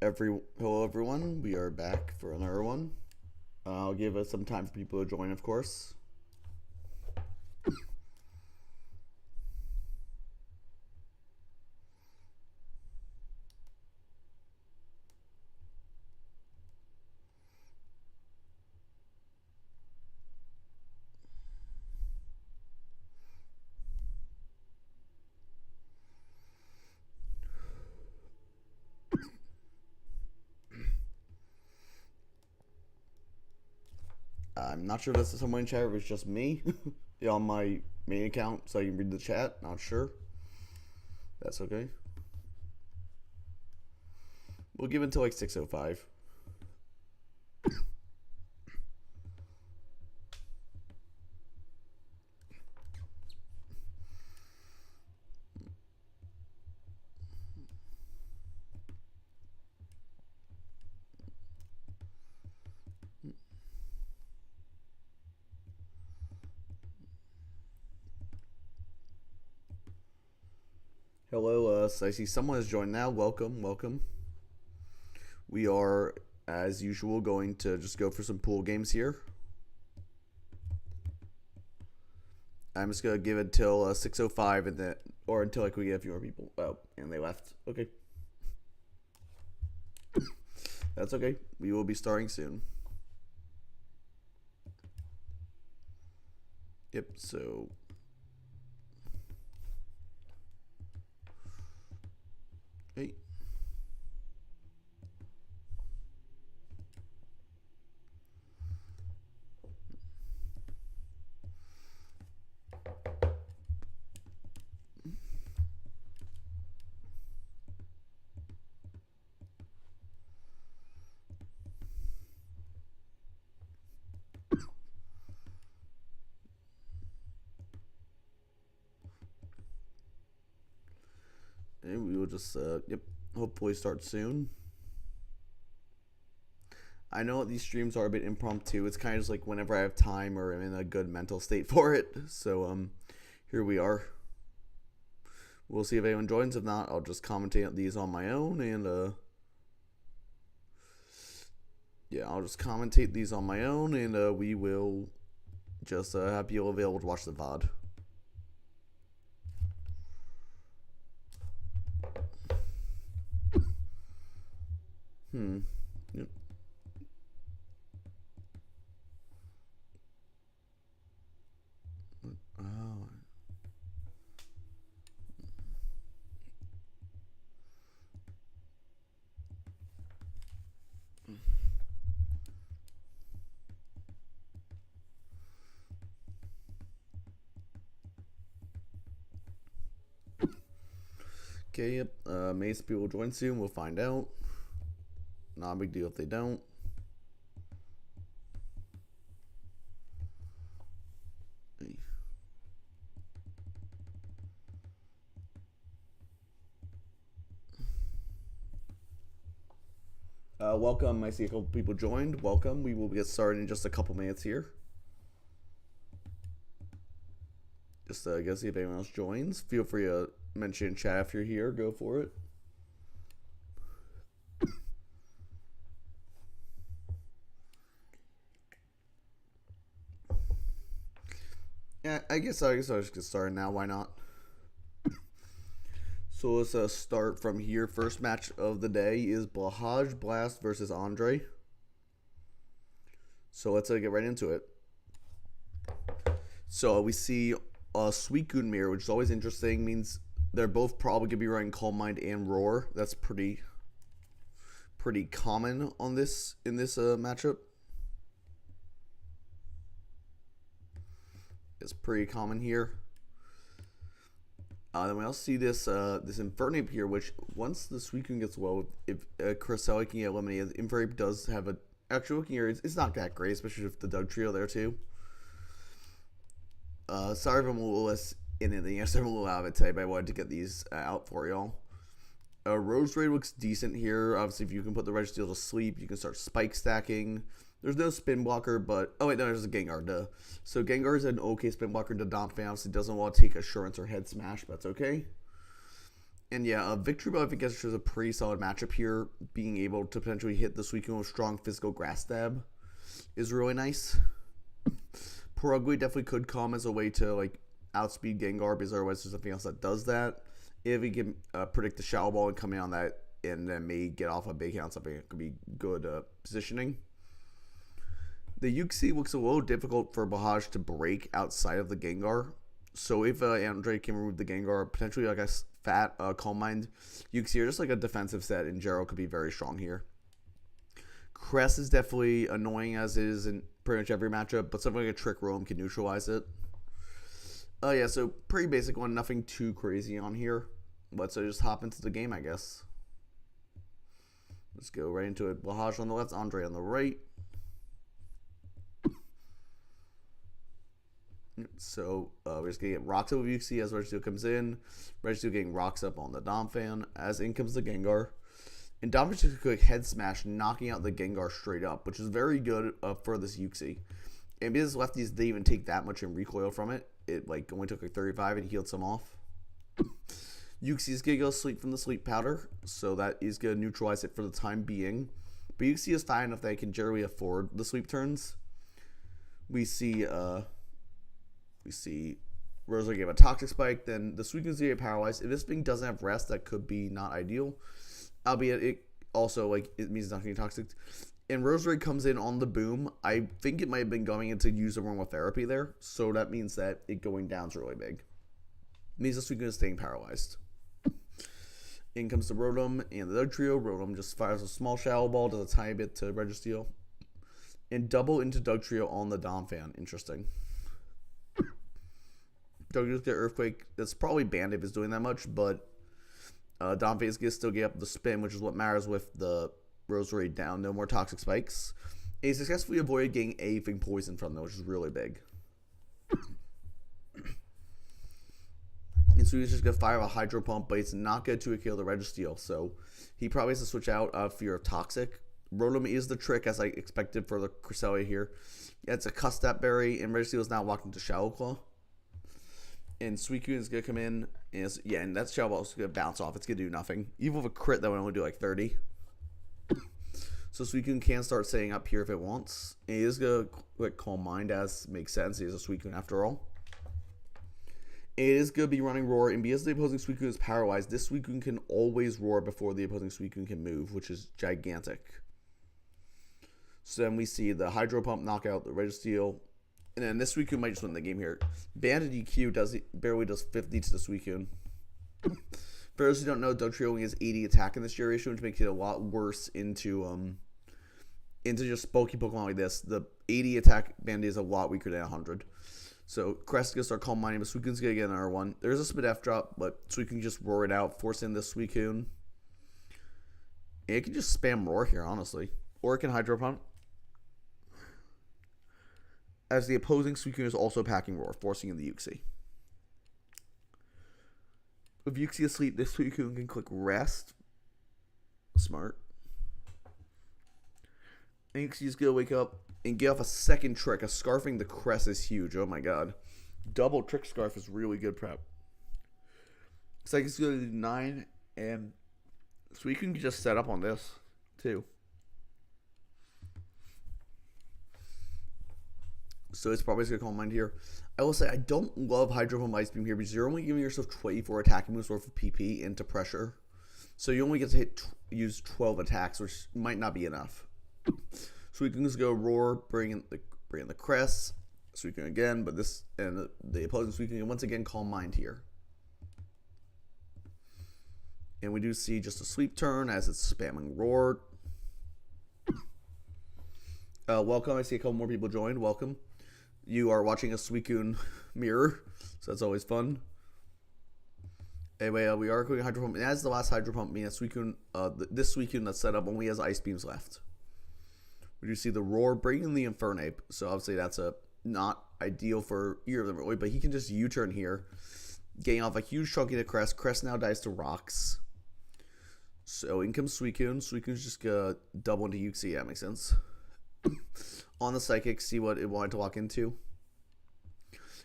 Hello everyone. We are back for another one. I'll give us some time for people to join, of course. I'm not sure if this is someone in chat or if it's just me on my main account, so I can read the chat. Not sure. That's okay. We'll give it until like 6:05. Hello, I see someone has joined now. Welcome, welcome. We are, as usual, going to just go for some pool games here. I'm just gonna give it till 6:05 and then, or until like we get a few more people. Oh, and they left. Okay, that's okay. We will be starting soon. Yep. So. Hey. And we will just, yep, hopefully start soon. I know these streams are a bit impromptu. It's kind of just like whenever I have time or I'm in a good mental state for it. So, here we are. We'll see if anyone joins. If not, I'll just commentate these on my own and, yeah, I'll just commentate these on my own and, we will just, have people available to watch the VOD. Yep. Oh. Okay, yep. Maybe some people will join soon. We'll find out. Not a big deal if they don't. Welcome. I see a couple people joined. Welcome. We will get started in just a couple minutes here. Just go see if anyone else joins. Feel free to mention in chat if you're here. Go for it. Yeah, I guess I'll just get started now. Why not? So let's start from here. First match of the day is Blahaj Blast versus Andre. So let's get right into it. So we see Suicune Mirror, which is always interesting. Means they're both probably gonna be running Calm Mind and Roar. That's pretty common on this in this matchup. It's pretty common here. Then we also see this this Infernape here, which once the Suicune gets well, if Cresselia can get eliminated, Infernape does have a actually looking here. It's not that great, especially with the Dugtrio there too. Sorry if I'm a little less in anything. I'm a little out of it today, but I wanted to get these out for y'all. Roserade looks decent here. Obviously, if you can put the Registeel to sleep, you can start spike stacking. There's no spin blocker, but oh wait, no, there's a Gengar. Duh. So Gengar is an okay spin blocker. Dodonphan obviously doesn't want to take Assurance or Head Smash, but that's okay. And yeah, Victory Bell I think is a pretty solid matchup here. Being able to potentially hit the Suicune with strong physical grass stab is really nice. Purugly definitely could come as a way to like outspeed Gengar because otherwise there's something else that does that. If he can predict the Shadow Ball and come in on that and then may get off a big hit on something, it could be good positioning. The Uxie looks a little difficult for Bahaj to break outside of the Gengar. So if Andre can remove the Gengar, potentially like a fat Calm Mind Uxie or just like a defensive set in general could be very strong here. Crest is definitely annoying as it is in pretty much every matchup, but something like a Trick Room can neutralize it. Yeah, so pretty basic one, nothing too crazy on here. Let's just hop into the game, I guess. Let's go right into it. Bahaj on the left, Andre on the right. So we're just going to get rocks up with Uxie as Registeel comes in. Registeel getting rocks up on the Donphan as in comes the Gengar. And Donphan just a quick head smash, knocking out the Gengar straight up, which is very good for this Uxie. And because lefties didn't even take that much in recoil from it, it like only took like 35 and healed some off. Uxie is going to go sleep from the sleep powder, so that is going to neutralize it for the time being. But Uxie is fine enough that it can generally afford the sleep turns. We see Rosa gave a Toxic Spike, then the Suicune's going to get paralyzed. If this thing doesn't have rest, that could be not ideal. Albeit it also, like, it means it's not getting toxic. And Roserade comes in on the boom. I think it might have been going into use aromatherapy there, so that means that it going down is really big. It means the Suicune is staying paralyzed. In comes the Rotom and the Dugtrio. Rotom just fires a small Shadow Ball, does a tiny bit to Registeel. And double into Dugtrio on the Donphan. Interesting. Dugtrio's get Earthquake. That's probably banned if it's doing that much, but Donphan is going to still get up the spin, which is what matters with the Roserade down. No more Toxic Spikes. And he successfully avoided getting anything poison from them, which is really big. And so he's just going to fire a Hydro Pump, but it's not going to kill the Registeel. So he probably has to switch out Fear of Toxic. Rotom is the trick, as I expected for the Cresselia here. Yeah, it's a Custap Berry, and Registeel is now walking to Shadow Claw. And Suicune is going to come in. And that Shadow Ball is going to bounce off. It's going to do nothing. Even with a crit, that would only do like 30. So Suicune can start setting up here if it wants. And he is going to Calm Mind, as makes sense. He is a Suicune after all. It is going to be running Roar, and because the opposing Suicune is paralyzed, this Suicune can always roar before the opposing Suicune can move, which is gigantic. So then we see the Hydro Pump knock out the Registeel, and then this Suicune might just win the game here. Banded EQ barely does 50 to the Suicune. For those who don't know, Dugtrio only has 80 attack in this generation, which makes it a lot worse into just bulky Pokemon like this. The 80 attack Banded is a lot weaker than 100. So Crest gonna start Calm Minding, but Suicune's gonna get another one. There's a Spadef drop, but Suicune just roar it out, forcing the Suicune. And it can just spam Roar here, honestly. Or it can Hydro Pump. As the opposing Suicune is also packing Roar, forcing in the Uxie. With Uxie asleep, this Suicune can click Rest. Smart. And Uxie's gonna wake up and get off a second trick. A Scarfing the Crest is huge. Oh my god. Double Trick Scarf is really good prep. It's like it's going to do 9, and so we can just set up on this too. So it's probably going to Calm Mind here. I will say I don't love Hydro Pump Ice Beam here because you're only giving yourself 24 attacking moves worth of PP into pressure. So you only get to use 12 attacks, which might not be enough. So we can just go Roar, bring in the Crest, Suicune again, but this and the opposing Suicune can once again Calm Mind here. And we do see just a Sleep turn as it's spamming Roar. Welcome, I see a couple more people joined. Welcome. You are watching a Suicune mirror, so that's always fun. Anyway, we are going Hydro Pump, and as the last Hydro Pump, meaning Suicune, this Suicune that's set up only has Ice Beams left. We do see the Roar bringing the Infernape, so obviously that's not ideal for either of them really, but he can just U-turn here, getting off a huge chunk into Crest. Crest now dies to Rocks. So in comes Suicune. Suicune's just gonna double into Uxie, that makes sense. On the Psychic, see what it wanted to walk into.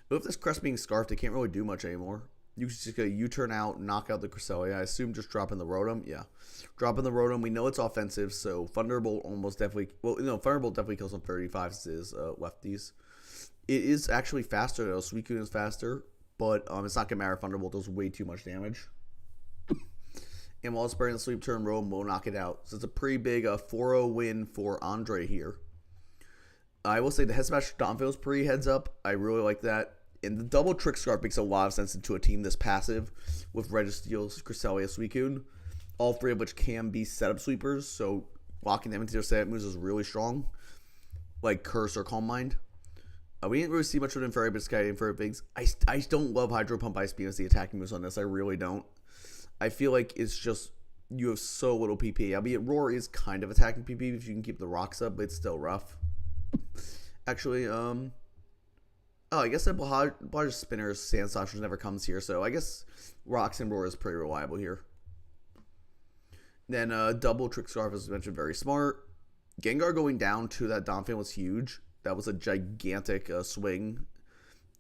But with this Crest being Scarfed, it can't really do much anymore. You just go U-turn out, knock out the Cresselia. I assume just dropping the Rotom. Yeah. Dropping the Rotom. We know it's offensive, so Thunderbolt almost definitely... Well, no, Thunderbolt definitely kills on 35 since it is lefties. It is actually faster, though. Suicune is faster, but it's not going to matter. Thunderbolt does way too much damage. And while it's burning the Sleep Turn, Rotom will knock it out. So it's a pretty big 4-0 win for Andre here. I will say the Head Smash Donphil is pretty heads up. I really like that. And the double Trick Scarf makes a lot of sense into a team this passive with Registeel, Cresselia, Suicune. All three of which can be setup sweepers, so locking them into their setup moves is really strong. Like Curse or Calm Mind. We didn't really see much of an Fairy, but it's kind of for things. I don't love Hydro Pump Ice Beam as the attacking moves on this. I really don't. I feel like it's just you have so little PP. Albeit Roar is kind of attacking PP if you can keep the rocks up, but it's still rough. Actually, oh, I guess that Blahage Spinner's Sand Slashers never comes here, so I guess Rocks and Roar is pretty reliable here. Then double Trick Scarf, as mentioned, very smart. Gengar going down to that Donphan was huge. That was a gigantic swing,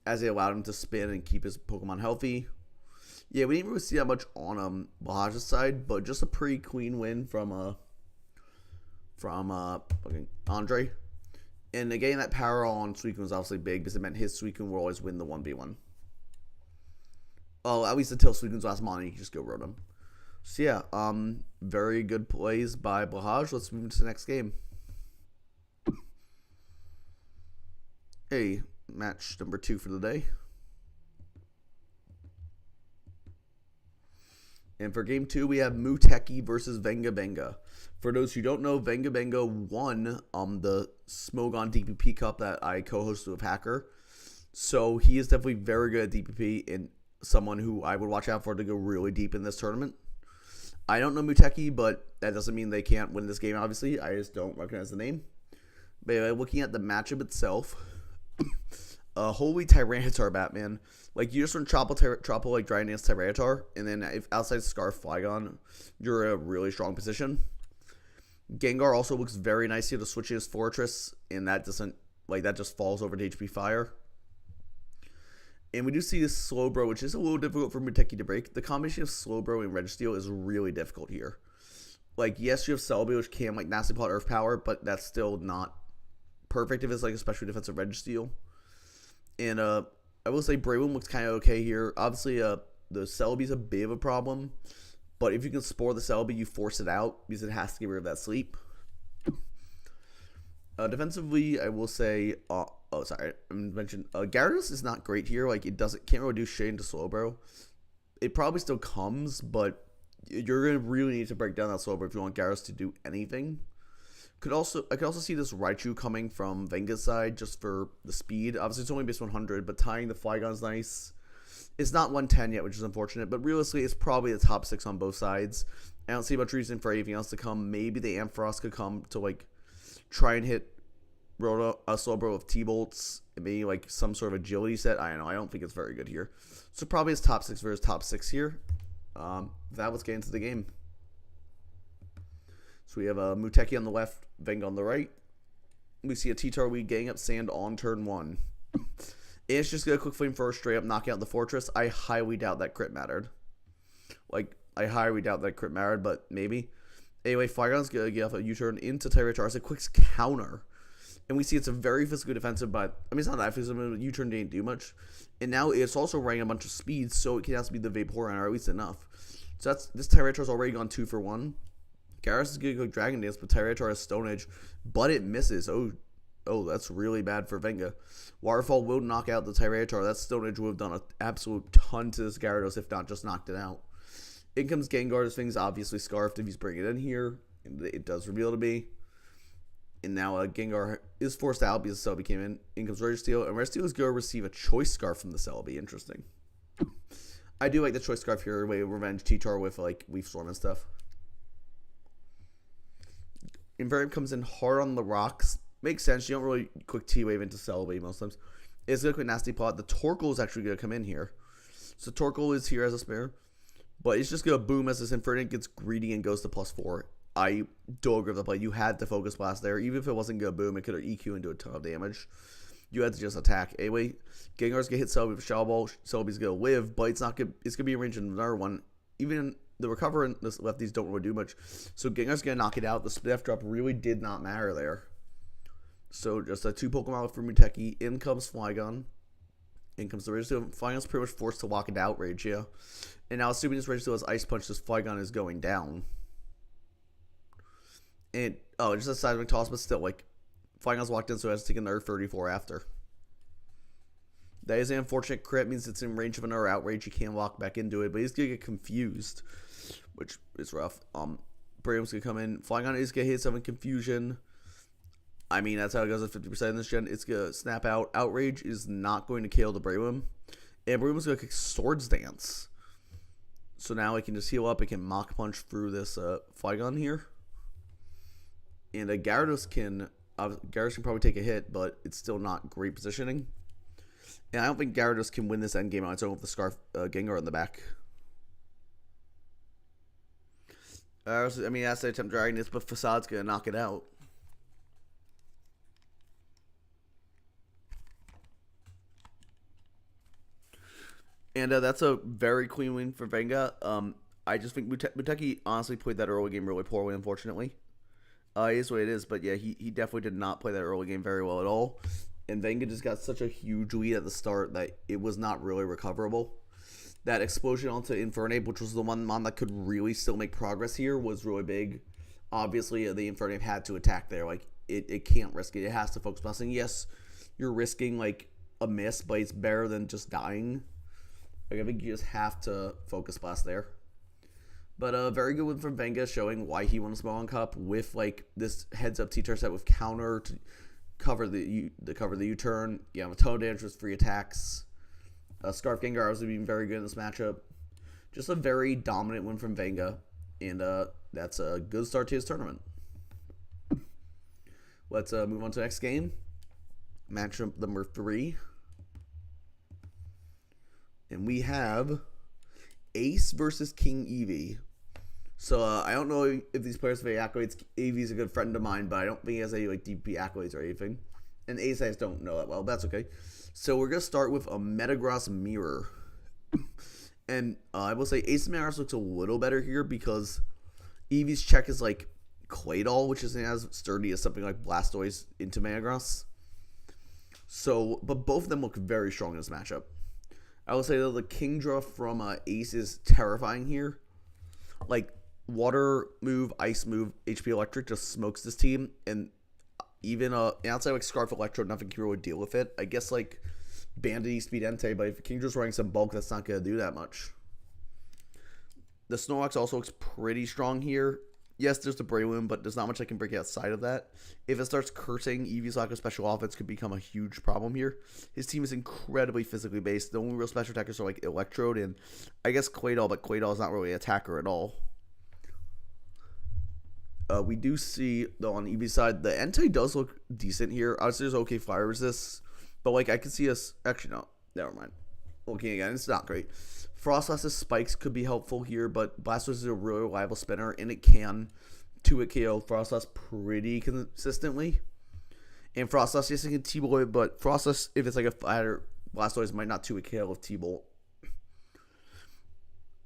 as it allowed him to spin and keep his Pokemon healthy. Yeah, we didn't really see that much on Blahage's side, but just a pretty clean win from Andre. And again, that power on Suicune was obviously big because it meant his Suicune will always win the 1v1. Well, at least until Suicune's last mana, you can just go Rotom. So yeah, very good plays by Blahage. Let's move into the next game. Hey, match number 2 for the day. And for game 2, we have Muteki versus Venga. For those who don't know, Venga won the Smogon DPP Cup that I co-hosted with Hacker. So he is definitely very good at DPP and someone who I would watch out for to go really deep in this tournament. I don't know Muteki, but that doesn't mean they can't win this game, obviously. I just don't recognize the name. But anyway, looking at the matchup itself, holy Tyranitar, Batman. Like, you just run Tropical like Dragon Dance Tyranitar, and then if outside Scarf Flygon, you're in a really strong position. Gengar also looks very nice here to switch his Fortress, and that doesn't, like, that just falls over to HP Fire. And we do see this Slowbro, which is a little difficult for Muteki to break. The combination of Slowbro and Registeel is really difficult here. Like, yes, you have Celebi, which can, like, Nasty Plot Earth Power, but that's still not perfect if it's, like, a special defensive Registeel. And, I will say Braylon looks kind of okay here. Obviously, the Celebi's a bit of a problem. But if you can Spore the Celebi, you force it out because it has to get rid of that sleep. Defensively, I will say, I mentioned Gyarados is not great here. Like, can't really do shit into Slowbro. It probably still comes, but you're gonna really need to break down that Slowbro if you want Gyarados to do anything. I could also see this Raichu coming from Venga's side just for the speed. Obviously, it's only base 100, but tying the Flygon's nice. It's not 110 yet, which is unfortunate, but realistically, it's probably the top 6 on both sides. I don't see much reason for anything else to come. Maybe the Ampharos could come to, like, try and hit Slowbro with T-Bolts, and maybe, like, some sort of agility set. I don't know. I don't think it's very good here. So probably his top 6 versus top 6 here. That was getting to the game. So we have Muteki on the left, Venga on the right. We see a T-Tarwee getting up Sand on turn 1. It's just going to Quick Flame first, straight up knocking out the Fortress. I highly doubt that crit mattered. Like, I highly doubt that crit mattered, but maybe. Anyway, Flygon's going to get off a U-turn into Tyranitar. It's a quick counter. And we see it's a very physically defensive, but, I mean, it's not that physical, but U-turn didn't do much. And now it's also running a bunch of speed, so it can have to be the Vaporeon, or at least enough. So this Tyranitar's already gone 2 for 1. Gyarados is going to go Dragon Dance, but Tyranitar has Stone Edge, but it misses. Oh, that's really bad for Venga. Waterfall will knock out the Tyranitar. That Stone Edge would have done an absolute ton to this Gyarados, if not just knocked it out. In comes Gengar. This thing's obviously Scarfed if he's bringing it in here. It does reveal to be. And now Gengar is forced out because Celebi came in. In comes Registeel, and Registeel is going to receive a Choice Scarf from the Celebi. Interesting. I do like the Choice Scarf here. Way Revenge T-Tar with, like, Leaf Storm and stuff. Invariant comes in hard on the rocks. Makes sense. You don't really quick T-Wave into Celebi most times. It's going to quick Nasty Plot. The Torkoal is actually going to come in here. So Torkoal is here as a spare. But it's just going to boom as this Infernape gets greedy and goes to +4. I do agree with the play. You had to Focus Blast there. Even if it wasn't going to boom, it could have EQ and do a ton of damage. you had to just attack. Anyway, Gengar's gonna hit Celebi with Shadow Ball. Celebi's gonna live, but it's not gonna. It's gonna be in range of another one. Even the recover and the lefties don't really do much. So Gengar's gonna knock it out. The Split Drop really did not matter there. So just a 2 Pokemon for Muteki. In comes Flygon. In comes the Registeel. Flygon's pretty much forced to lock it out, Rage, yeah. And now assuming this Registeel has Ice Punch, this Flygon is going down. And, just a seismic toss, but still, like, Flygon's locked in, so it has to take another 34 after. That is an unfortunate crit, means it's in range of another Outrage. You can't lock back into it, but he's going to get confused, which is rough. Braum's going to come in. Flygon is going to hit 7 Confusion. I mean, that's how it goes at 50% in this gen. It's going to snap out. Outrage is not going to kill the Braum. And Braum's going to kick Swords Dance. So now it can just heal up. It can Mach Punch through this Flygon here. And Gyarados can probably take a hit, but it's still not great positioning. And I don't think Gyarados can win this endgame on its own with the Scarf Gengar in the back. I mean, that's the attempt dragging this, but Facade's going to knock it out. And that's a very clean win for Venga. I just think Muteki honestly played that early game really poorly, unfortunately. It is what it is, but yeah, he definitely did not play that early game very well at all. And Venga just got such a huge lead at the start that it was not really recoverable. That explosion onto Infernape, which was the one mon that could really still make progress here, was really big. Obviously, the Infernape had to attack there. Like, it can't risk it. It has to focus busting. Yes, you're risking, like, a miss, but it's better than just dying. Like, I think you just have to focus blast there. But a very good win from Venga, showing why he won a Smogon Cup with, like, this heads-up T-Tar set with counter to cover the U-turn. Yeah, with Toad Damage with free attacks. Scarf Gengar was being very good in this matchup. Just a very dominant win from Venga. And that's a good start to his tournament. Let's move on to the next game. Matchup number 3. And we have Ace versus King Eevee. So I don't know if these players have any accolades. Eevee's a good friend of mine, but I don't think he has any like DP accolades or anything. And Ace I just don't know that well. But that's okay. So we're gonna start with a Metagross Mirror. And I will say Ace Metagross looks a little better here because Eevee's check is like Claydol, which isn't as sturdy as something like Blastoise into Metagross. So, but both of them look very strong in this matchup. I will say that the Kingdra from Ace is terrifying here. Like, Water move, Ice move, HP Electric just smokes this team. And even outside like Scarf Electro, nothing can really deal with it. I guess, like, Bandit, Speed Entei, but if Kingdra's running some bulk, that's not going to do that much. The Snorlax also looks pretty strong here. Yes, there's the Breloom, but there's not much I can break outside of that. If it starts cursing, Eevee's lack of special offense could become a huge problem here. His team is incredibly physically based. The only real special attackers are like Electrode and I guess Claydol, but Claydol is not really an attacker at all. We do see, though, on Eevee's side, the Entei does look decent here. Obviously, there's okay fire resist, but like I can see us. Actually, no, never mind. Looking again, it's not great. Frostlass's spikes could be helpful here, but Blastoise is a really reliable spinner, and it can 2-hit KO Frostlass pretty consistently. And Frostlass, yes, it can T-Bolt it, but Frostlass, if it's like a fighter, Blastoise might not 2-hit KO with T-Bolt.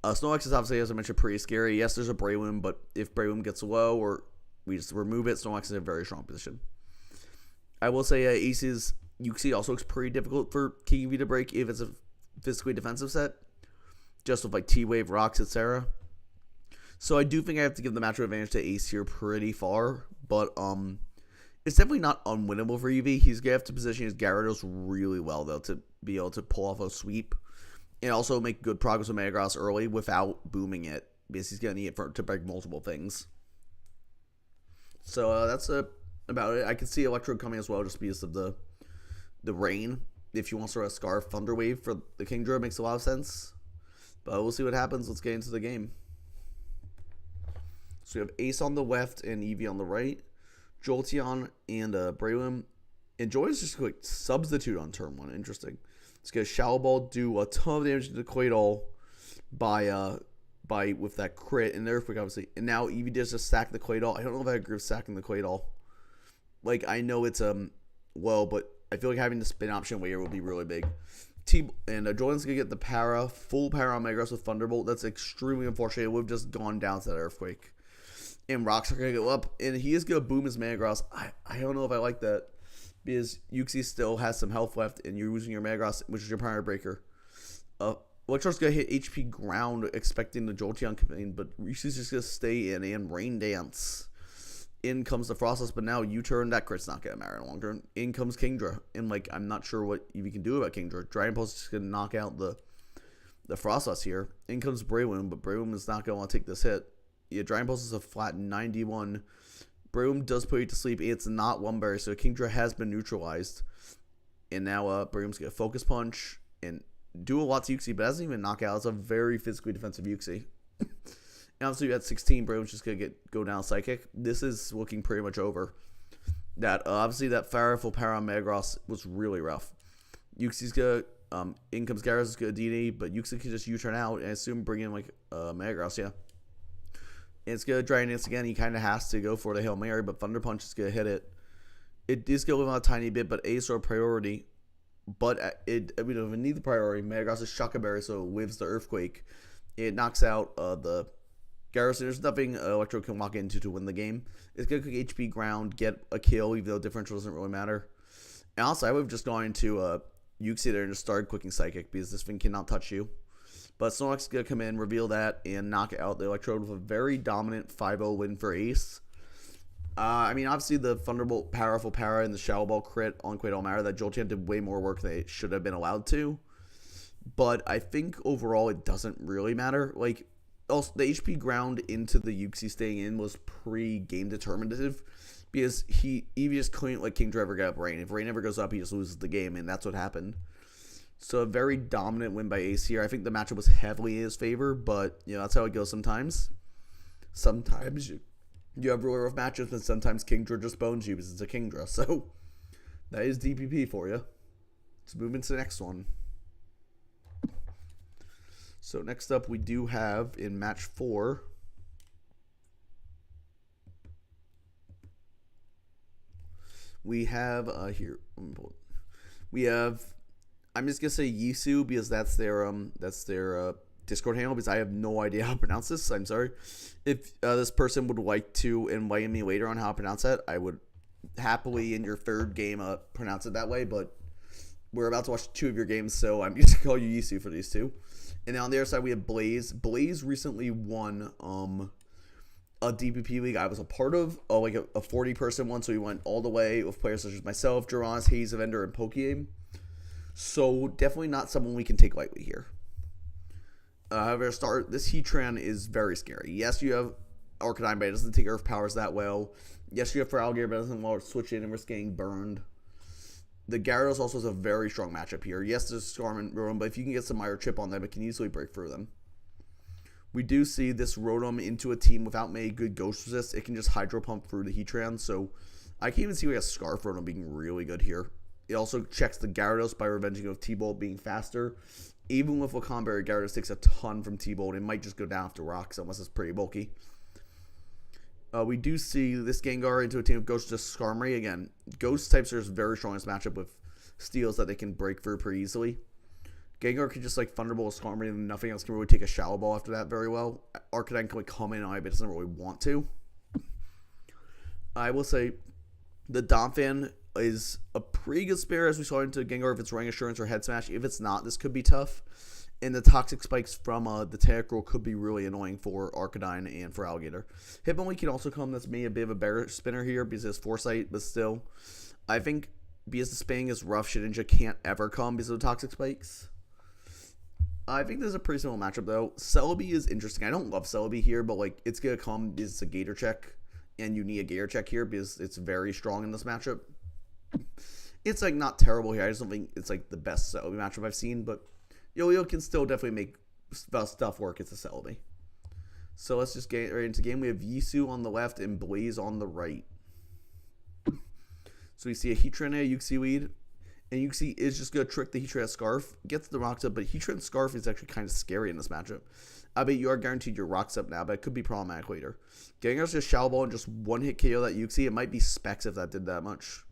Snorlax is obviously, as I mentioned, pretty scary. Yes, there's a Breloom, but if Breloom gets low or we just remove it, Snorlax is in a very strong position. I will say Ace's Uxie also looks pretty difficult for King Eevee to break if it's a physically defensive set. Just with like T-Wave, Rocks, etc. So I do think I have to give the matchup advantage to Ace here pretty far. But it's definitely not unwinnable for Eevee. He's going to have to position his Gyarados really well, though, to be able to pull off a sweep. And also make good progress with Metagross early without booming it. Because he's going to need it to break multiple things. So that's about it. I can see Electrode coming as well just because of the rain. If you want to throw a Scarf Thunder Wave for the Kingdra, it makes a lot of sense. But we'll see what happens. Let's get into the game. So we have Ace on the left and Eevee on the right. Jolteon and Breloom. And Joy is just like substitute on turn 1. Interesting. Let's get a Shadow Ball, do a ton of damage to the Claydol by with that crit and Earthquake, obviously. And now Eevee does just stack the Claydol. I don't know if I agree with stacking the Claydol. Like, I know it's low, but I feel like having the spin option later will be really big. Jordan's going to get the full para on Metagross with Thunderbolt. That's extremely unfortunate. It would have just gone down to that Earthquake. And Rocks are going to go up, and he is going to boom his Metagross. I don't know if I like that, because Uxie still has some health left, and you're using your Metagross, which is your primary breaker. Electro's going to hit HP Ground, expecting the Jolteon campaign, but Uxie's just going to stay in and Rain Dance. In comes the Frostless, but now U-turn, that crit's not going to matter in the long term. In comes Kingdra, and I'm not sure what you can do about Kingdra. Dragon Pulse is just going to knock out the Frostless here. In comes Breloom, but Breloom is not going to want to take this hit. Yeah, Dragon Pulse is a flat 91. Breloom does put you to sleep. It's not One Berry, so Kingdra has been neutralized. And now Breloom's going to Focus Punch and do a lot to Uxie, but doesn't even knock out. It's a very physically defensive Uxie. And obviously, at 16, Breloom's just going to go down Psychic. This is looking pretty much over. Obviously, that Full Power on Metagross was really rough. Uxie's going to, in comes Gyarados is going to DD, but Uxie can just U-turn out and I assume bring in, Metagross, yeah. And it's going to Dragon Dance again. He kind of has to go for the Hail Mary, but Thunder Punch is going to hit it. It is going to live on a tiny bit, but A's are a priority. But if it needs the priority, Metagross is Shuckle Berry, so it lives the Earthquake. It knocks out the Gyarados. There's nothing Electro can walk into to win the game. It's going to click HP Ground, get a kill, even though differential doesn't really matter. And also, I would have just gone into Uxie there and just started clicking Psychic, because this thing cannot touch you. But Snorlax is going to come in, reveal that, and knock out the Electrode with a very dominant 5-0 win for Ace. Obviously the Thunderbolt Full Power and the Shadow Ball crit on Quaid Matter, that Jolteon did way more work than it should have been allowed to. But I think overall it doesn't really matter. Also, the HP Ground into the Uxie staying in was pre-game determinative, because he just couldn't let Kingdra ever get up Rain. If Rain ever goes up, he just loses the game, and that's what happened. So a very dominant win by Ace here. I think the matchup was heavily in his favor, but that's how it goes sometimes. Sometimes you have really rough matchups, and sometimes Kingdra just bones you because it's a Kingdra. So that is DPP for you. Let's move into the next one. So next up, we do have in match 4. We have I'm just gonna say Yisu, because that's their Discord handle, because I have no idea how to pronounce this. I'm sorry. If this person would like to enlighten me later on how to pronounce that, I would happily in your third game pronounce it that way. But we're about to watch 2 of your games, so I'm just gonna call you Yisu for these 2. And then on the other side, we have Blaze. Blaze recently won a DPP league I was a part of, a 40-person one, so he went all the way with players such as myself, Duras, Haze, Evander, and Pokegame. So definitely not someone we can take lightly here. However, this Heatran is very scary. Yes, you have Arcanine, but it doesn't take Earth Powers that well. Yes, you have Feraligatr, but it doesn't allow it to switch in and risk getting burned. The Gyarados also has a very strong matchup here. Yes, there's Skarmory, Rotom, but if you can get some Mire Chip on them, it can easily break through them. We do see this Rotom into a team without many good Ghost Resist. It can just Hydro Pump through the Heatran, so I can even see a Scarf Rotom being really good here. It also checks the Gyarados by revenging of T-Bolt being faster. Even with Wakandberry, Gyarados takes a ton from T-Bolt. It might just go down after Rocks unless it's pretty bulky. We do see this Gengar into a team of Ghost just Skarmory. Again, Ghost types are his very strongest matchup with Steels that they can break through pretty easily. Gengar can just Thunderbolt Skarmory, and nothing else can really take a Shallow Ball after that very well. Arcanine can come in on it, but it doesn't really want to. I will say the Donphan is a pretty good spare as we saw into Gengar if it's Ring Assurance or Head Smash. If it's not, this could be tough. And the Toxic Spikes from the Tentacruel could be really annoying for Arcanine and for Alligator. Hitmonlee can also come. That's maybe a bit of a better spinner here because it has Foresight, but still. I think because the spinning is rough, Shedinja can't ever come because of the Toxic Spikes. I think this is a pretty simple matchup, though. Celebi is interesting. I don't love Celebi here, but it's going to come because it's a Gator check, and you need a Gator check here because it's very strong in this matchup. It's not terrible here. I just don't think it's the best Celebi matchup I've seen, but Yo-Yo can still definitely make stuff work. It's a Celebi. So let's just get right into the game. We have Yisu on the left and Blaze on the right. So we see a Heatran and a Uxie lead. And Uxie is just going to trick the Heatran Scarf. Gets the Rocks up, but Heatran Scarf is actually kind of scary in this matchup. I bet you are guaranteed your Rocks up now, but it could be problematic later. Gengar's just Shadow Ball and just one-hit KO that Uxie. It might be Specs if that did that much.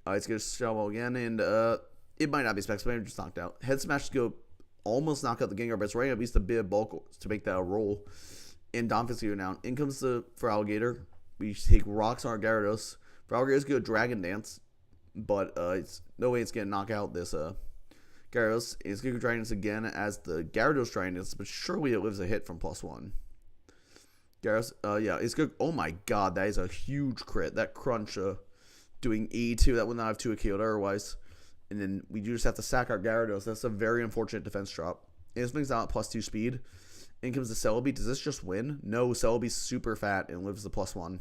It's going to Shell again, and it might not be specs, but I'm just knocked out. Head smash to go almost knock out the Gengar, but it's right at least a bit of bulk to make that a roll. And Donphus go down. In comes for Alligator. We take rocks on our Gyarados. For Alligator's going to Dragon Dance, but it's no way it's going to knock out this Gyarados. It's going to go Dragon Dance again as the Gyarados Dragon Dance, but surely it lives a hit from +1. Gyarados, yeah, it's good. Oh my god, that is a huge crit. That crunch doing E2, that would not have 2 killed otherwise. And then we just have to sack our Gyarados. That's a very unfortunate defense drop. And this brings out +2 speed. In comes the Celebi. Does this just win? No, Celebi's super fat and lives the +1.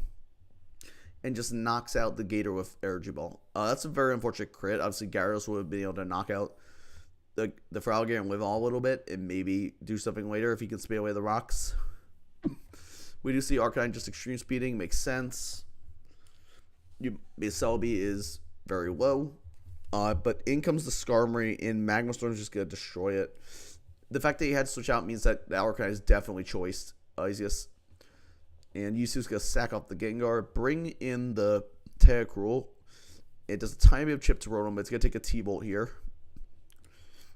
And just knocks out the Gator with Energy Ball. That's a very unfortunate crit. Obviously, Gyarados would have been able to knock out the Feraligatr and live on a little bit and maybe do something later if he can spay away the rocks. We do see Arcanine just extreme speeding. Makes sense. Celebi is very low. But in comes the Skarmory, and Magnastorm is just going to destroy it. The fact that he had to switch out means that the Arcanine is definitely choiced. He's just... And Yusu's going to sack off the Gengar. Bring in the Tentacruel. It does a tiny bit of chip to Rotom, but it's going to take a T-Bolt here.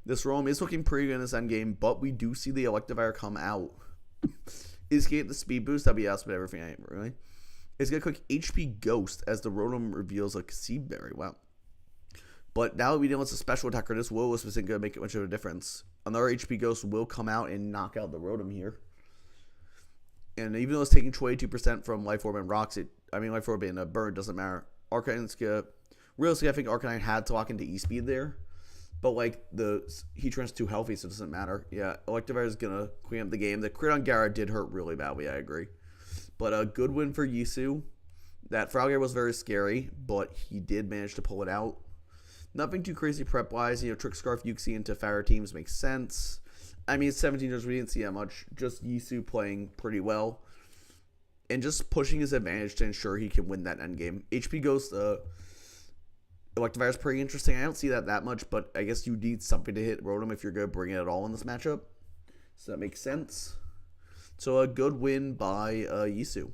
This Rotom is looking pretty good in this endgame, but we do see the Electivire come out. Is going to get the speed boost. That'll be awesome, but everything I really. It's going to click HP Ghost as the Rotom reveals a Seaberry. Wow. But now that we know it's a special attacker, this Will-O-Wisp isn't going to make much of a difference. Another HP Ghost will come out and knock out the Rotom here. And even though it's taking 22% from Life Orb and Rocks, Life Orb and a Burn doesn't matter. Arcanine's going to... Realistically, I think Arcanine had to lock into E-Speed there. But, the Heatran's too healthy, so it doesn't matter. Yeah, Electivire is going to clean up the game. The crit on Gara did hurt really badly, I agree. But a good win for Yisu. That Feraligatr was very scary, but he did manage to pull it out. Nothing too crazy prep-wise. Trick Scarf Uxie into Fire teams makes sense. It's 17 years. We didn't see that much. Just Yisu playing pretty well. And just pushing his advantage to ensure he can win that endgame. HP Ghost, Electivire is pretty interesting. I don't see that much, but I guess you need something to hit Rotom if you're going to bring it at all in this matchup. So that makes sense. So a good win by Yisu.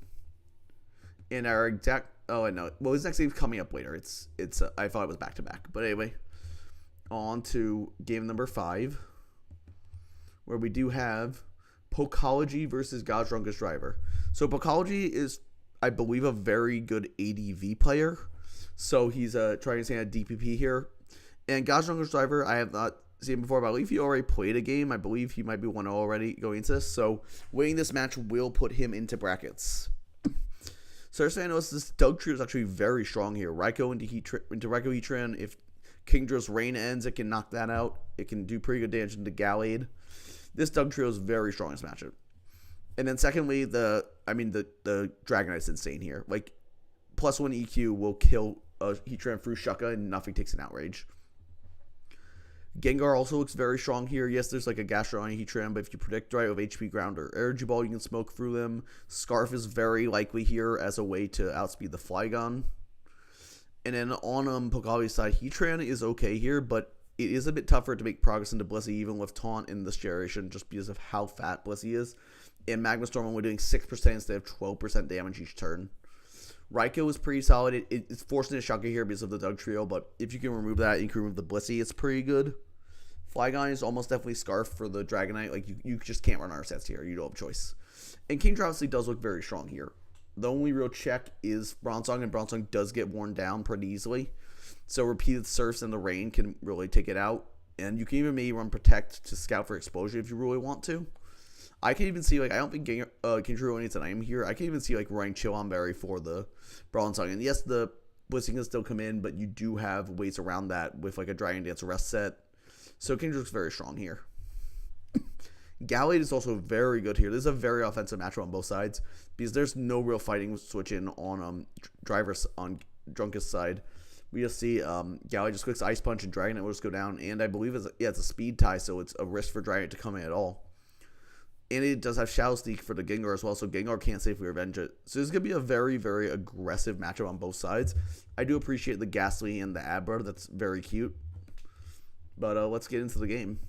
And our exact... Oh, I know. Well, his next game's coming up later. It's. I thought it was back-to-back. But anyway, on to game number 5, where we do have Pokology versus God's Drunkest Driver. So Pokology is, I believe, a very good ADV player. So he's trying to stay a DPP here. And God's Drunkest Driver, I have not seen before, but I believe he already played a game. I believe he might be 1-0 already going into this. So winning this match will put him into brackets. So I noticed this Dugtrio is actually very strong here. Raikou into Raikou Heatran. If Kingdra's Rain ends, it can knock that out. It can do pretty good damage into Gallade. This Dugtrio is very strong in this matchup. And then secondly, the Dragonite's insane here. +1 EQ will kill Heatran through Shucka and nothing takes an Outrage. Gengar also looks very strong here. Yes, there's a Gastro on Heatran, but if you predict right with HP Ground or Energy Ball, you can smoke through them. Scarf is very likely here as a way to outspeed the Flygon. And then on Pokology's side, Heatran is okay here, but it is a bit tougher to make progress into Blissey even with Taunt in this generation just because of how fat Blissey is. And Magnastorm only doing 6% instead of 12% damage each turn. Raikou is pretty solid. It's forcing a Shucka here because of the Dugtrio, but if you can remove that and you can remove the Blissey, it's pretty good. Flygon is almost definitely Scarf for the Dragonite. You just can't run our sets here. You don't have a choice. And Kingdra obviously does look very strong here. The only real check is Bronzong, and Bronzong does get worn down pretty easily. So repeated Surfs and the Rain can really take it out. And you can even maybe run Protect to scout for Explosion if you really want to. I can even see, I don't think Kingdra needs an item here. I can even see, running Chill-on-Berry for the Bronzong. And yes, the Blissey can still come in, but you do have ways around that with, a Dragon Dance Rest set. So Kingdra looks very strong here. Gallade is also very good here. This is a very offensive matchup on both sides because there's no real fighting switch in on Drunkest side. We just see Gallade just clicks Ice Punch and Dragonite will just go down. And I believe it's a speed tie, so it's a risk for Dragonite to come in at all. And it does have Shadow Sneak for the Gengar as well, so Gengar can't safely revenge it. So this is going to be a very, very aggressive matchup on both sides. I do appreciate the Ghastly and the Abra. That's very cute. But let's get into the game.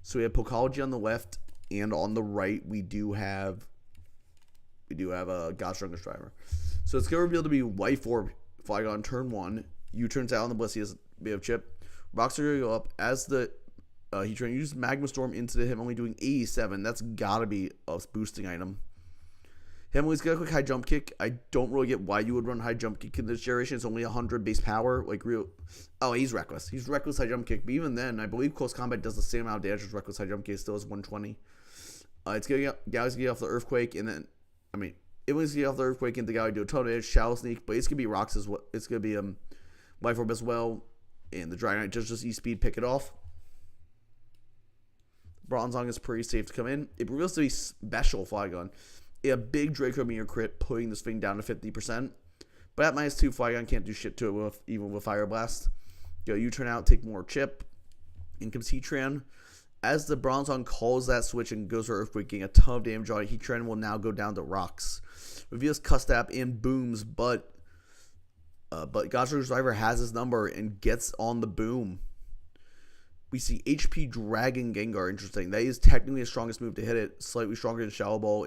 So we have Pokology on the left, and on the right we do have a God's Drunkest Driver. So it's going to reveal to be Life Orb Flygon turn 1. U-turns out on the Bliss. He has a bit of chip. Rocks are going to go up as the Heatran uses Magma Storm into him, only doing 87. That's got to be a boosting item. Himily's got a quick high jump kick. I don't really get why you would run high jump kick in this generation. It's only 100 base power. Like real. Oh, he's reckless. He's reckless high jump kick. But even then, I believe close combat does the same amount of damage as reckless high jump kick. Still has 120. It's getting Galaxy get off the Earthquake, and then Himily's get off the Earthquake into Galaxy do a ton of damage. Shallow Sneak, but it's gonna be rocks as well. It's gonna be Life Orb as well, and the Dragonite just E-Speed pick it off. Bronzong is pretty safe to come in. It reveals to be special Flygon. A big Draco Meteor crit, putting this thing down to 50%. But at -2, Flygon can't do shit to it even with Fire Blast. U-turn out, take more chip. In comes Heatran. As the Bronzong calls that switch and goes for Earthquake, getting a ton of damage on it, Heatran will now go down to rocks. Reveals Custap and booms, but Goshawk Driver has his number and gets on the boom. We see HP Dragon Gengar. Interesting. That is technically the strongest move to hit it. Slightly stronger than Shadow Ball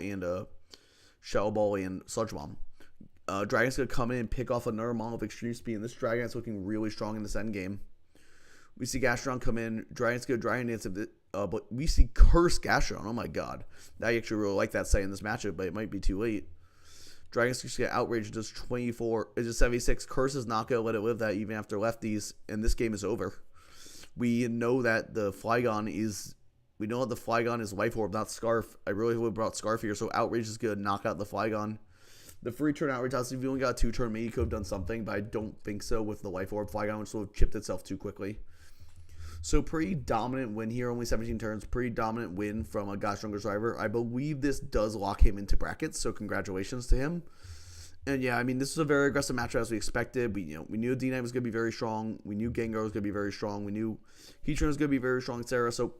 and Sludge Bomb. Dragon's going to come in and pick off another Model of Extreme Speed. And this Dragon's looking really strong in this endgame. We see Gastrodon come in. Dragon's going to Dragon Dance. But we see Curse Gastrodon. Oh my god. I actually really like that sight in this matchup, but it might be too late. Dragon's going to get Outrage. Does 24. It does 76. Curse is not going to let it live that even after lefties. And this game is over. We know that the Flygon is Life Orb, not Scarf. I really would have brought Scarf here, so Outrage is going to knock out the Flygon. The free turn Outrage, if you only got a 2-turn, maybe you could have done something, but I don't think so with the Life Orb. Flygon would sort of chipped itself too quickly. So pretty dominant win here, only 17 turns. Pretty dominant win from a Gastrodon Driver. I believe this does lock him into brackets, so congratulations to him. And yeah, I mean, this was a very aggressive matchup as we expected. We knew D9 was going to be very strong. We knew Gengar was going to be very strong. We knew Heatran was going to be very strong, etc. So,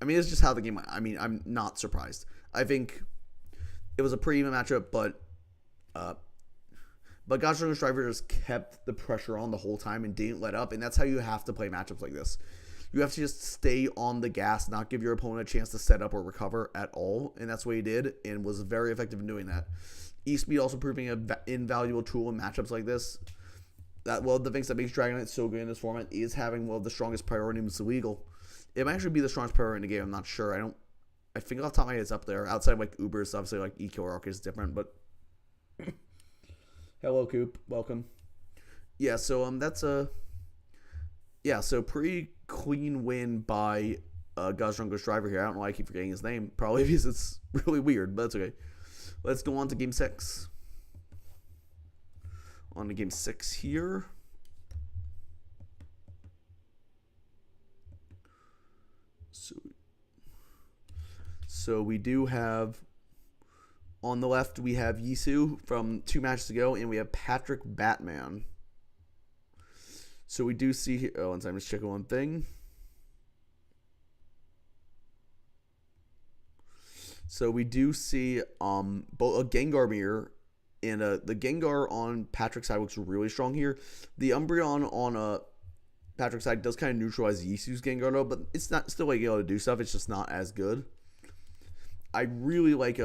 I mean, it's just how the game went. I mean, I'm not surprised. I think it was a pretty even matchup, but Gastrodon Driver just kept the pressure on the whole time and didn't let up. And that's how you have to play matchups like this. You have to just stay on the gas, not give your opponent a chance to set up or recover at all. And that's what he did and was very effective in doing that. E-Speed also proving an invaluable tool in matchups like this. The things that makes Dragonite so good in this format is having the strongest priority moves illegal. It might actually be the strongest priority in the game. I'm not sure. I think off the top of my head it's up there. Outside of like Ubers, obviously like Eco Rock is different, but hello Coop, welcome. Yeah, so so pretty clean win by Gastrodon Ghost Driver here. I don't know why I keep forgetting his name. Probably because it's really weird, but that's okay. Let's go on to Game 6. On to Game 6 here. So we do have, on the left, we have Yisu from 2 matches ago, and we have Patrick Batman. So we do see here, I'm just checking one thing. So we do see both a Gengar mirror and the Gengar on Patrick's side looks really strong here. The Umbreon on Patrick's side does kind of neutralize Yisu's Gengar though, but it's not still like able to do stuff. It's just not as good. I really like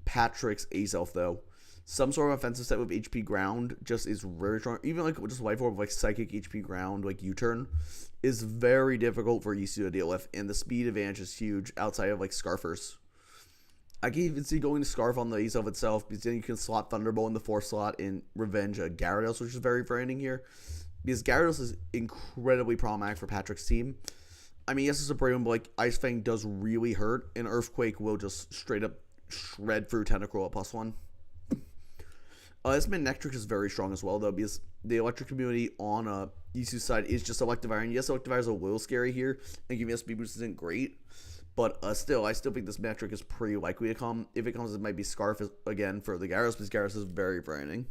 Patrick's Azelf though. Some sort of offensive set with HP Ground just is very strong. Even like just Life Orb like Psychic HP Ground like U-turn is very difficult for Yisu to deal with, and the speed advantage is huge outside of like Scarfers. I can even see going to Scarf on the Azelf itself, because then you can slot Thunderbolt in the 4th slot and Revenge Gyarados, which is very frightening here. Because Gyarados is incredibly problematic for Patrick's team. I mean, yes, it's a Brave, but like Ice Fang does really hurt, and Earthquake will just straight up shred through Tentacruel at +1. This Manectric is very strong as well, though, because the electric community on Yisu's side is just Electivire. And yes, Electivire is a little scary here, and giving us speed boost isn't great. But I still think this metric is pretty likely to come. If it comes, it might be Scarf again for the Gyarados, because Gyarados is very frightening.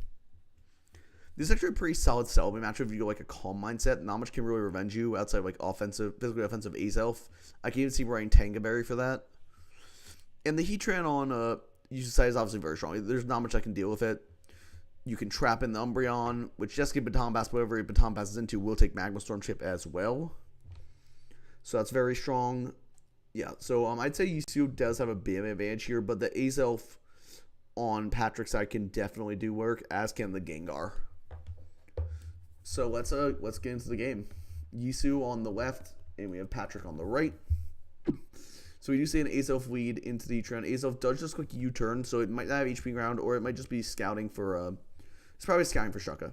This is actually a pretty solid Celebi matchup if you go like a calm mindset. Not much can really revenge you outside of like physically offensive Azelf. I can even see running Tangaberry for that. And the Heatran on Yisu's side is obviously very strong. There's not much I can deal with it. You can trap in the Umbreon, which just get Baton Pass, whatever Baton passes into will take Magma Storm chip as well. So that's very strong. Yeah, so I'd say Yisu does have a bit of an advantage here, but the Azelf on Patrick's side can definitely do work, as can the Gengar. So let's get into the game. Yisu on the left, and we have Patrick on the right. So we do see an Azelf lead into the Heatran. Azelf does just quick U-turn, so it might not have HP ground, or it might just be scouting for it's probably scouting for Shucka.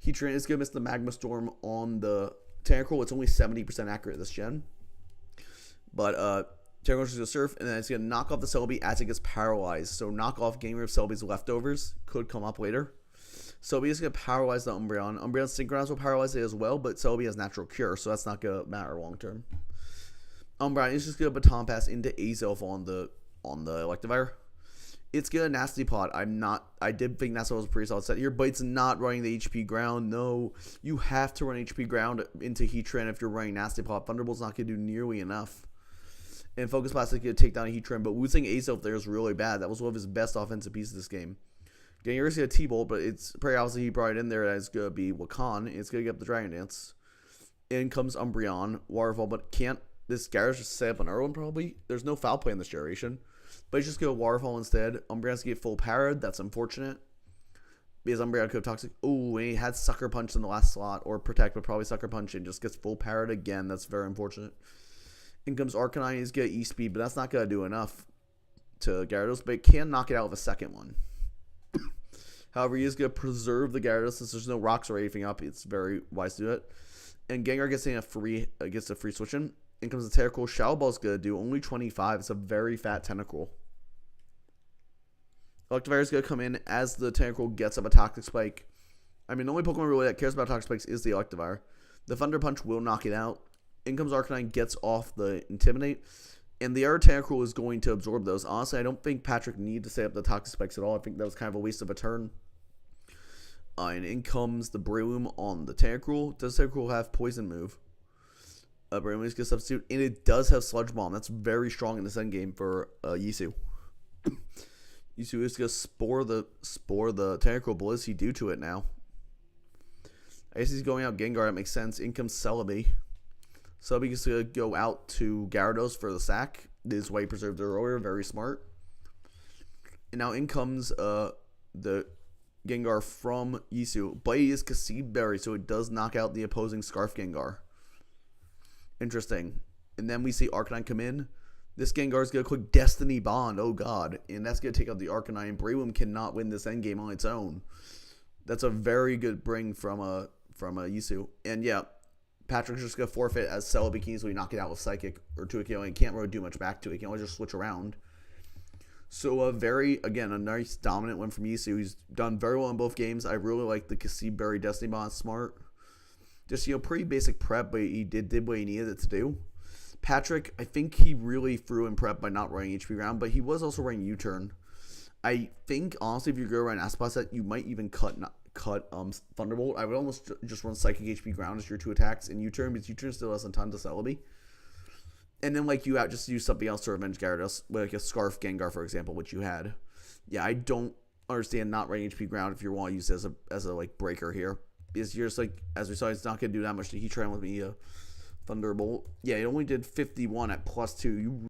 Heatran is gonna miss the Magma Storm on the Tentacruel. It's only 70% accurate this gen. But Tentacruel is gonna surf, and then it's gonna knock off the Celebi as it gets paralyzed. So knock off Game Rip Celebi's leftovers could come up later. Celebi is going to paralyze the Umbreon. Umbreon's Synchronized will paralyze it as well, but Celebi has Natural Cure, so that's not going to matter long term. Umbreon is just going to Baton Pass into Azelf on the Electivire. It's going to Nasty Plot. I did think Nasty Plot was a pretty solid set here, but it's not running the HP Ground. No, you have to run HP Ground into Heatran if you're running Nasty Plot. Thunderbolt's not going to do nearly enough. And Focus Blast is going to take down a Heatran, but losing Azelf there is really bad. That was one of his best offensive pieces this game. Gengar's going to T-Bolt, but it's pretty obviously he brought it in there as going to be Wakan. It's going to get up the Dragon Dance. In comes Umbreon, Waterfall, but can't. This Gyarados just set up an Erwin probably. There's no foul play in this generation. But he's just going to Waterfall instead. Umbreon's going to get full parried. That's unfortunate. Because Umbreon could have Toxic. Oh, and he had Sucker Punch in the last slot. Or Protect, but probably Sucker Punch and just gets full parried again. That's very unfortunate. In comes Arcanine. He's going to E-Speed, but that's not going to do enough to Gyarados. But it can knock it out with a second one. However, he is going to preserve the Gyarados since there's no rocks or anything up. It's very wise to do it. And Gengar gets a free switch in. In comes the Tentacruel. Shadow Ball's going to do only 25. It's a very fat Tentacruel. Electivire is going to come in as the Tentacruel gets up a Toxic Spike. I mean, the only Pokemon really that cares about Toxic Spikes is the Electivire. The Thunder Punch will knock it out. In comes Arcanine, gets off the Intimidate. And the other Tentacruel is going to absorb those. Honestly, I don't think Patrick needed to set up the Toxic Spikes at all. I think that was kind of a waste of a turn. And in comes the Breloom on the Tentacruel. Does Tentacruel have Poison move? Breloom is going to substitute. And it does have Sludge Bomb. That's very strong in this endgame for Yisu. Yisu is going to spore the Tentacruel. But what does he do to it now? I guess he's going out Gengar. That makes sense. In comes Celebi. Celebi is going to go out to Gyarados for the sack. This is why he preserved it earlier. Very smart. And now in comes the Gengar from Yisu. But he is Kasib Berry, so it does knock out the opposing Scarf Gengar. Interesting. And then we see Arcanine come in. This Gengar is going to quick Destiny Bond. Oh, God. And that's going to take out the Arcanine. Breloom cannot win this endgame on its own. That's a very good bring from a Yisu. And, yeah, Patrick's just going to forfeit as Celebi can easily knock it out with Psychic or Tuikio. And can't really do much back to it. He can only just switch around. So, a nice dominant win from Yisu. He's done very well in both games. I really like the Kasib Berry Destiny Bond. Smart. Just, pretty basic prep, but he did what he needed it to do. Patrick, I think he really threw in prep by not running HP round, but he was also running U-turn. I think, honestly, if you're going to run Aspot set, you might even cut Thunderbolt. I would almost just run Psychic HP ground as your two attacks in U-turn, because U-turn still has a ton to Celebi. And then, you out just use something else to revenge Gyarados, like a Scarf Gengar, for example, which you had. Yeah, I don't understand not running HP ground if you want to use it as a breaker here. Because you're just, as we saw, it's not going to do that much to Heatran with me. Thunderbolt. Yeah, it only did 51 at +2. You